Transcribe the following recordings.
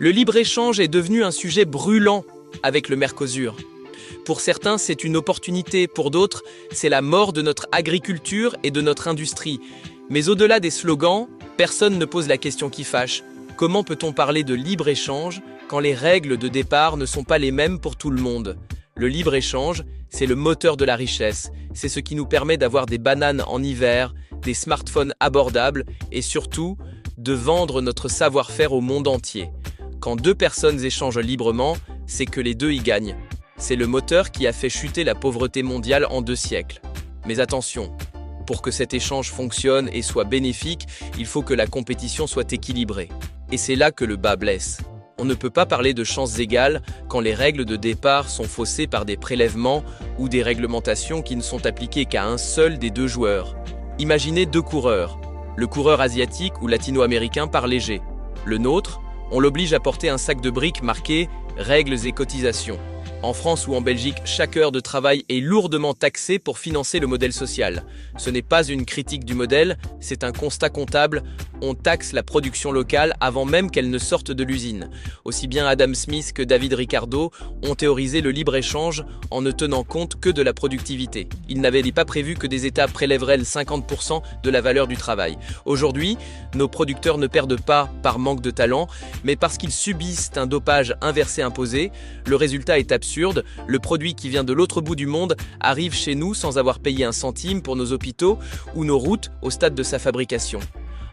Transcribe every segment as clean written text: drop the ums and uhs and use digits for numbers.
Le libre-échange est devenu un sujet brûlant avec le Mercosur. Pour certains, c'est une opportunité, pour d'autres, c'est la mort de notre agriculture et de notre industrie. Mais au-delà des slogans, personne ne pose la question qui fâche. Comment peut-on parler de libre-échange quand les règles de départ ne sont pas les mêmes pour tout le monde? Le libre-échange, c'est le moteur de la richesse. C'est ce qui nous permet d'avoir des bananes en hiver, des smartphones abordables et surtout, de vendre notre savoir-faire au monde entier. Quand deux personnes échangent librement, c'est que les deux y gagnent. C'est le moteur qui a fait chuter la pauvreté mondiale en 2 siècles. Mais attention, pour que cet échange fonctionne et soit bénéfique, il faut que la compétition soit équilibrée. Et c'est là que le bât blesse. On ne peut pas parler de chances égales quand les règles de départ sont faussées par des prélèvements ou des réglementations qui ne sont appliquées qu'à un seul des 2 joueurs. Imaginez 2 coureurs. Le coureur asiatique ou latino-américain part léger. Le nôtre, on l'oblige à porter un sac de briques marqué « Règles et cotisations ». En France ou en Belgique, chaque heure de travail est lourdement taxée pour financer le modèle social. Ce n'est pas une critique du modèle, c'est un constat comptable. On taxe la production locale avant même qu'elle ne sorte de l'usine. Aussi bien Adam Smith que David Ricardo ont théorisé le libre-échange en ne tenant compte que de la productivité. Ils n'avaient pas prévu que des États prélèveraient 50% de la valeur du travail. Aujourd'hui, nos producteurs ne perdent pas par manque de talent, mais parce qu'ils subissent un dopage inversé imposé. Le résultat est absurde. Le produit qui vient de l'autre bout du monde arrive chez nous sans avoir payé un centime pour nos hôpitaux ou nos routes au stade de sa fabrication.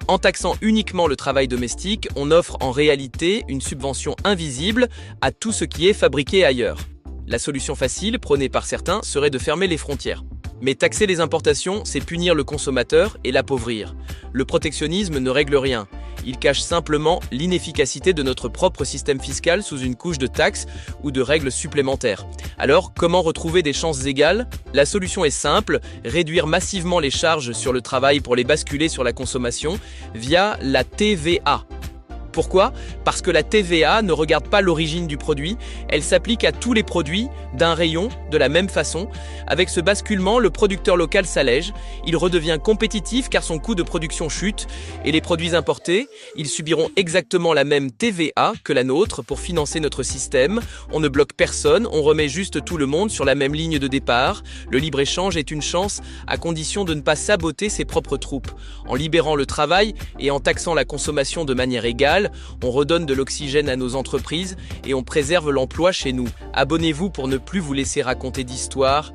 En taxant uniquement le travail domestique, on offre en réalité une subvention invisible à tout ce qui est fabriqué ailleurs. La solution facile, prônée par certains, serait de fermer les frontières. Mais taxer les importations, c'est punir le consommateur et l'appauvrir. Le protectionnisme ne règle rien. Il cache simplement l'inefficacité de notre propre système fiscal sous une couche de taxes ou de règles supplémentaires. Alors, comment retrouver des chances égales? La solution est simple, réduire massivement les charges sur le travail pour les basculer sur la consommation via la TVA. Pourquoi? Parce que la TVA ne regarde pas l'origine du produit, elle s'applique à tous les produits d'un rayon de la même façon. Avec ce basculement, le producteur local s'allège, il redevient compétitif car son coût de production chute et les produits importés, ils subiront exactement la même TVA que la nôtre pour financer notre système. On ne bloque personne, on remet juste tout le monde sur la même ligne de départ. Le libre-échange est une chance à condition de ne pas saboter ses propres troupes. En libérant le travail et en taxant la consommation de manière égale, on redonne de l'oxygène à nos entreprises et on préserve l'emploi chez nous. Abonnez-vous pour ne plus vous laisser raconter d'histoires.